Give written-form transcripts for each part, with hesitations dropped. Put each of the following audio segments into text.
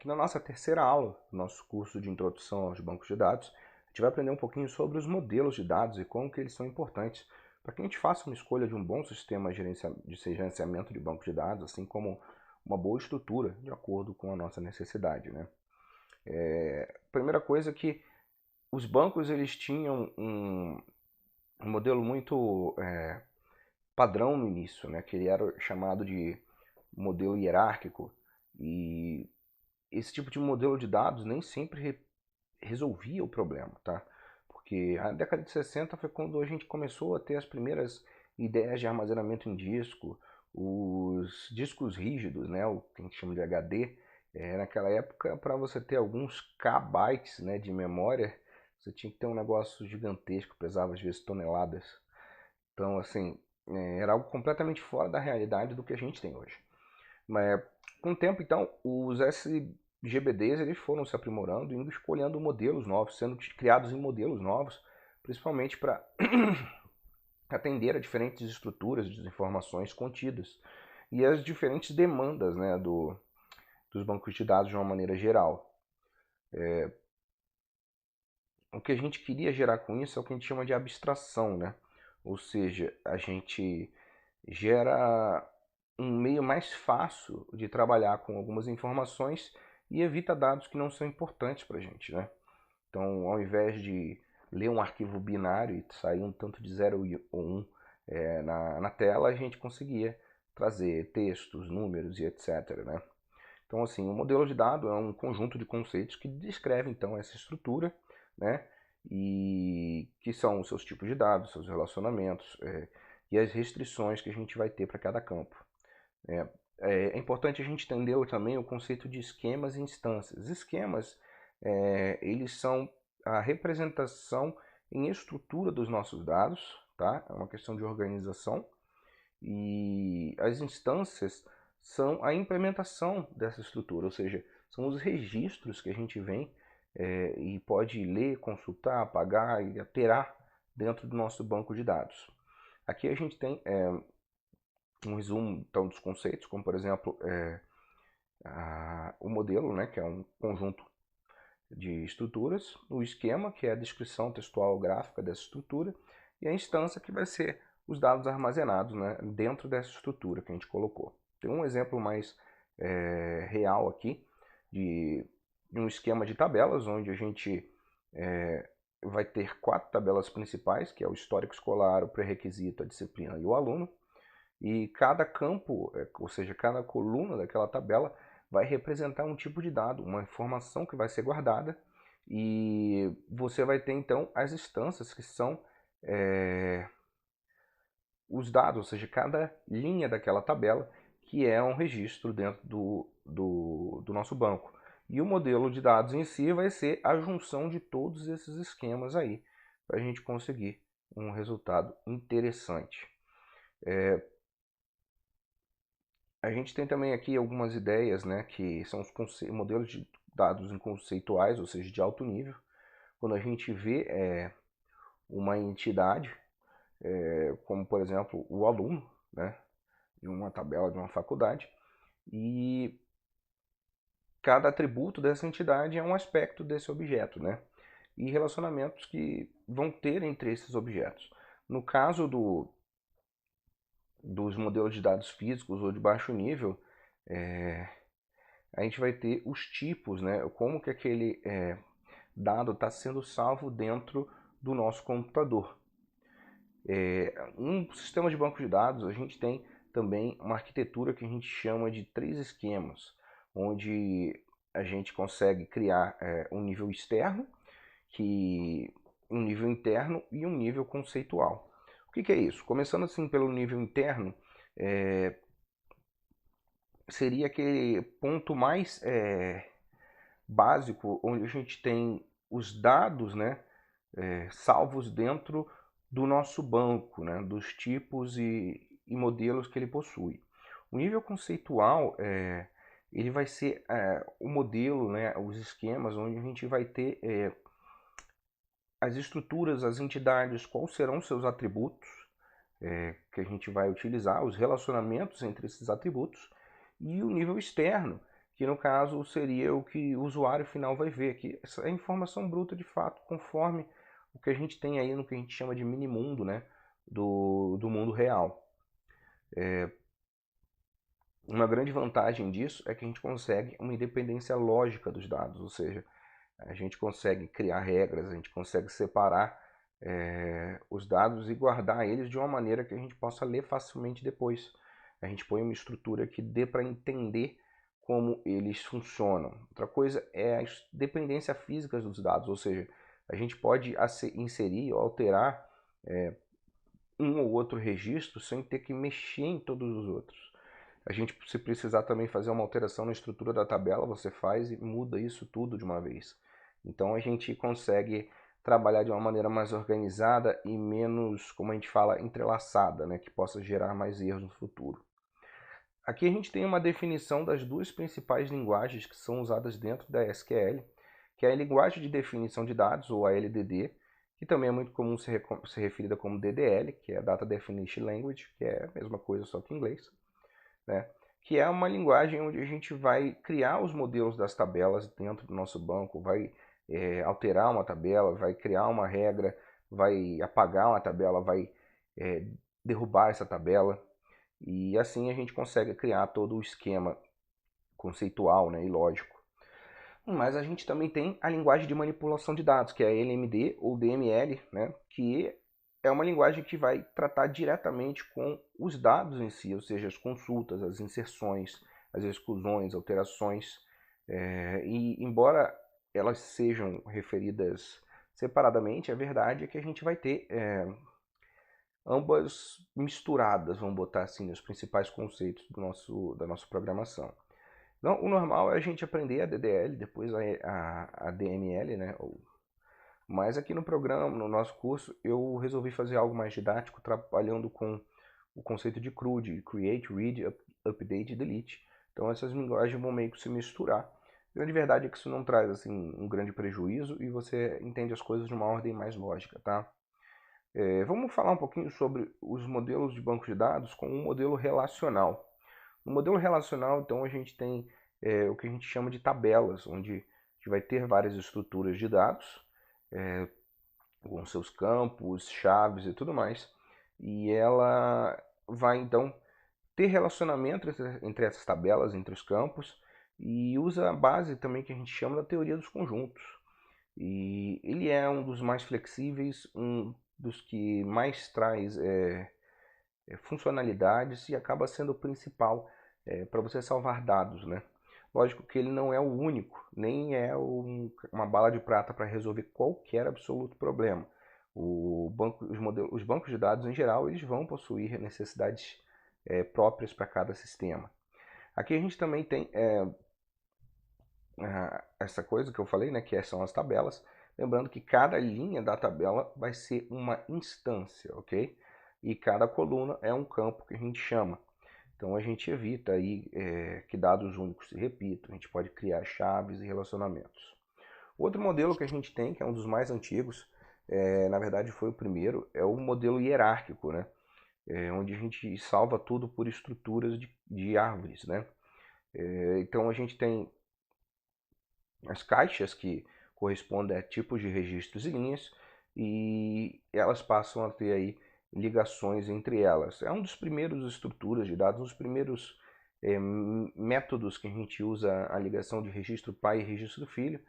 Aqui na nossa terceira aula, do nosso curso de Introdução aos Bancos de Dados, a gente vai aprender um pouquinho sobre os modelos de dados e como que eles são importantes para que a gente faça uma escolha de um bom sistema de gerenciamento de bancos de dados, assim como uma boa estrutura de acordo com a nossa necessidade, né? Primeira coisa é que os bancos eles tinham um modelo muito padrão no início, né? Que ele era chamado de modelo hierárquico, e esse tipo de modelo de dados nem sempre resolvia o problema, tá? Porque a década de 60 foi quando a gente começou a ter as primeiras ideias de armazenamento em disco, os discos rígidos, né, o que a gente chama de HD. Naquela época, para você ter alguns kbytes, né, de memória, você tinha que ter um negócio gigantesco, pesava às vezes toneladas. Então, assim, era algo completamente fora da realidade do que a gente tem hoje. Mas com o tempo, então, os SGBDs eles foram se aprimorando, indo escolhendo modelos novos, sendo criados em modelos novos, principalmente para atender a diferentes estruturas de informações contidas e as diferentes demandas, né, dos bancos de dados de uma maneira geral. O que a gente queria gerar com isso é o que a gente chama de abstração, né? Ou seja, a gente gera um meio mais fácil de trabalhar com algumas informações e evita dados que não são importantes para a gente, né? Então, ao invés de ler um arquivo binário e sair um tanto de 0 ou 1 na tela, a gente conseguia trazer textos, números e etc, né? Então, assim, o modelo de dado é um conjunto de conceitos que descreve, então, essa estrutura, né? E que são os seus tipos de dados, seus relacionamentos, e as restrições que a gente vai ter para cada campo. É importante a gente entender também o conceito de esquemas e instâncias. Esquemas, eles são a representação em estrutura dos nossos dados, tá? É uma questão de organização. E as instâncias são a implementação dessa estrutura, ou seja, são os registros que a gente vem e pode ler, consultar, apagar e alterar dentro do nosso banco de dados. Aqui a gente tem um resumo então, dos conceitos, como por exemplo o modelo, né, que é um conjunto de estruturas, o esquema, que é a descrição textual gráfica dessa estrutura, e a instância, que vai ser os dados armazenados, né, dentro dessa estrutura que a gente colocou. Tem um exemplo mais real aqui de um esquema de tabelas, onde a gente vai ter 4 tabelas principais, que é o histórico escolar, o pré-requisito, a disciplina e o aluno. E cada campo, ou seja, cada coluna daquela tabela vai representar um tipo de dado, uma informação que vai ser guardada, e você vai ter então as instâncias que são os dados, ou seja, cada linha daquela tabela que é um registro dentro do nosso banco. E o modelo de dados em si vai ser a junção de todos esses esquemas aí, para a gente conseguir um resultado interessante. A gente tem também aqui algumas ideias, né, que são os modelos de dados conceituais, ou seja, de alto nível. Quando a gente vê uma entidade, como por exemplo o aluno, né, de uma tabela de uma faculdade, e cada atributo dessa entidade é um aspecto desse objeto, né, e relacionamentos que vão ter entre esses objetos. No caso dos modelos de dados físicos ou de baixo nível, a gente vai ter os tipos, né? Como que aquele dado está sendo salvo dentro do nosso computador. Um sistema de banco de dados, a gente tem também uma arquitetura que a gente chama de 3 esquemas, onde a gente consegue criar um nível externo, um nível interno e um nível conceitual. O que é isso? Começando assim pelo nível interno, seria aquele ponto mais básico, onde a gente tem os dados, né, salvos dentro do nosso banco, né, dos tipos e modelos que ele possui. O nível conceitual ele vai ser o modelo, né, os esquemas onde a gente vai ter as estruturas, as entidades, quais serão seus atributos que a gente vai utilizar, os relacionamentos entre esses atributos, e o nível externo, que no caso seria o que o usuário final vai ver, que essa é informação bruta de fato, conforme o que a gente tem aí no que a gente chama de mini-mundo, né, do mundo real. Uma grande vantagem disso é que a gente consegue uma independência lógica dos dados, ou seja, a gente consegue criar regras, a gente consegue separar os dados e guardar eles de uma maneira que a gente possa ler facilmente depois. A gente põe uma estrutura que dê para entender como eles funcionam. Outra coisa é a dependência física dos dados, ou seja, a gente pode inserir ou alterar um ou outro registro sem ter que mexer em todos os outros. A gente, se precisar também fazer uma alteração na estrutura da tabela, você faz e muda isso tudo de uma vez. Então a gente consegue trabalhar de uma maneira mais organizada e menos, como a gente fala, entrelaçada, né, que possa gerar mais erros no futuro. Aqui a gente tem uma definição das duas principais linguagens que são usadas dentro da SQL, que é a linguagem de definição de dados, ou a LDD, que também é muito comum ser referida como DDL, que é Data Definition Language, que é a mesma coisa só que em inglês, né? Que é uma linguagem onde a gente vai criar os modelos das tabelas dentro do nosso banco, vai alterar uma tabela, vai criar uma regra, vai apagar uma tabela, vai derrubar essa tabela, e assim a gente consegue criar todo o esquema conceitual, né, e lógico. Mas a gente também tem a linguagem de manipulação de dados, que é a LMD ou DML, né, que é uma linguagem que vai tratar diretamente com os dados em si, ou seja, as consultas, as inserções, as exclusões, alterações. E embora elas sejam referidas separadamente, a verdade é que a gente vai ter ambas misturadas, vamos botar assim, os principais conceitos da nossa programação. Então, o normal é a gente aprender a DDL, depois a DML, né? Mas aqui no programa, no nosso curso, eu resolvi fazer algo mais didático, trabalhando com o conceito de CRUD, Create, Read, Update e Delete. Então essas linguagens vão meio que se misturar. A grande verdade é que isso não traz assim, um grande prejuízo e você entende as coisas de uma ordem mais lógica, tá? Vamos falar um pouquinho sobre os modelos de banco de dados com um modelo relacional. No modelo relacional, então, a gente tem o que a gente chama de tabelas, onde a gente vai ter várias estruturas de dados, com seus campos, chaves e tudo mais, e ela vai, então, ter relacionamento entre essas tabelas, entre os campos, e usa a base também que a gente chama da teoria dos conjuntos. E ele é um dos mais flexíveis, um dos que mais traz funcionalidades e acaba sendo o principal para você salvar dados, né? Lógico que ele não é o único, nem é uma bala de prata para resolver qualquer absoluto problema. Os bancos de dados em geral eles vão possuir necessidades próprias para cada sistema. Aqui a gente também tem essa coisa que eu falei, né, que são as tabelas. Lembrando que cada linha da tabela vai ser uma instância, ok? E cada coluna é um campo que a gente chama. Então a gente evita aí que dados únicos se repitam, a gente pode criar chaves e relacionamentos. Outro modelo que a gente tem, que é um dos mais antigos, na verdade foi o primeiro, é o modelo hierárquico, né? Onde a gente salva tudo por estruturas de árvores, né? Então a gente tem as caixas que correspondem a tipos de registros e linhas, e elas passam a ter aí ligações entre elas. É um dos primeiros estruturas de dados, um dos primeiros métodos que a gente usa a ligação de registro pai e registro filho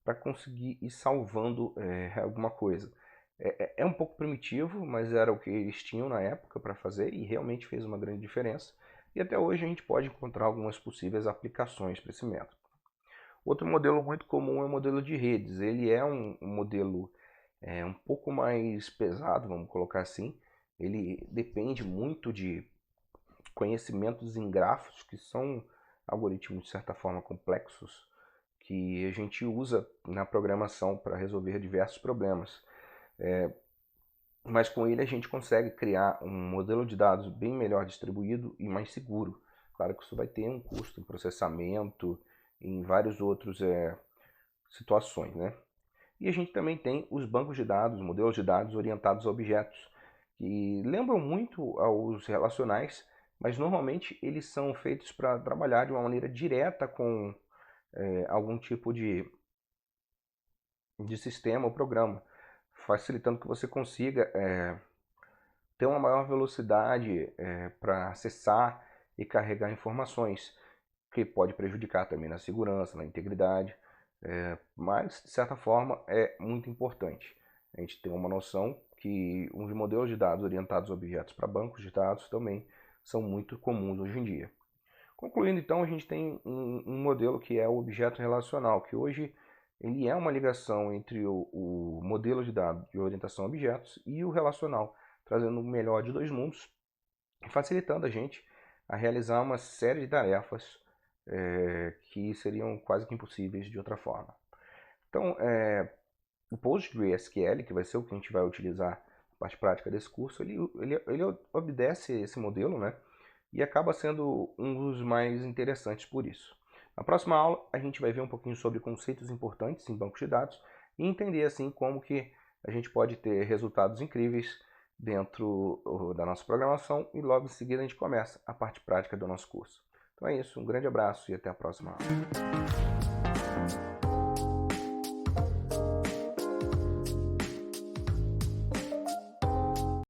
para conseguir ir salvando alguma coisa. É um pouco primitivo, mas era o que eles tinham na época para fazer e realmente fez uma grande diferença. E até hoje a gente pode encontrar algumas possíveis aplicações para esse método. Outro modelo muito comum é o modelo de redes. Ele é um modelo um pouco mais pesado, vamos colocar assim. Ele depende muito de conhecimentos em grafos, que são algoritmos de certa forma complexos, que a gente usa na programação para resolver diversos problemas. Mas com ele a gente consegue criar um modelo de dados bem melhor distribuído e mais seguro. Claro que isso vai ter um custo em processamento, em vários outros situações, né? E a gente também tem os bancos de dados, modelos de dados orientados a objetos, que lembram muito aos relacionais, mas normalmente eles são feitos para trabalhar de uma maneira direta com algum tipo de sistema ou programa, facilitando que você consiga ter uma maior velocidade para acessar e carregar informações, que pode prejudicar também na segurança, na integridade, mas de certa forma é muito importante a gente ter uma noção que os modelos de dados orientados a objetos para bancos de dados também são muito comuns hoje em dia. Concluindo, então, a gente tem um modelo que é o objeto relacional, que hoje ele é uma ligação entre o modelo de dados de orientação a objetos e o relacional, trazendo o melhor de dois mundos, facilitando a gente a realizar uma série de tarefas que seriam quase que impossíveis de outra forma. Então, o PostgreSQL, que vai ser o que a gente vai utilizar na parte prática desse curso, ele obedece esse modelo, né? E acaba sendo um dos mais interessantes por isso. Na próxima aula, a gente vai ver um pouquinho sobre conceitos importantes em bancos de dados e entender assim como que a gente pode ter resultados incríveis dentro da nossa programação e logo em seguida a gente começa a parte prática do nosso curso. Então é isso, um grande abraço e até a próxima aula.